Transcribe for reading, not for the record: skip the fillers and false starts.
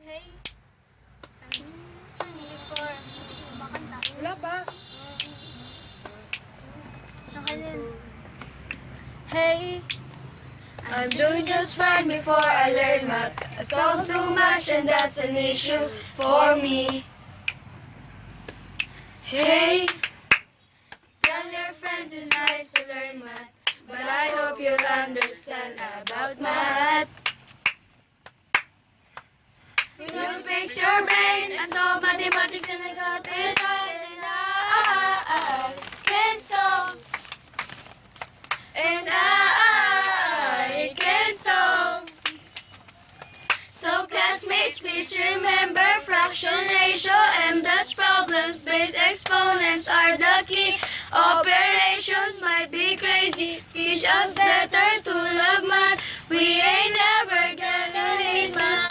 Hey. For makanta. Wala pa. Hey. I'm doing just fine before I learn math. I solve too much and that's an issue for me. Hey. Tell your friends it's nice to learn math, but I hope you'll understand about math. When you fix your brain and solve mathematics and I got it right and I can solve. And I can solve. So classmates, please remember fraction, ratio, MDAS problems, base exponents are the key. Operations might be crazy. Teach us better to love math. We ain't never gonna hate math.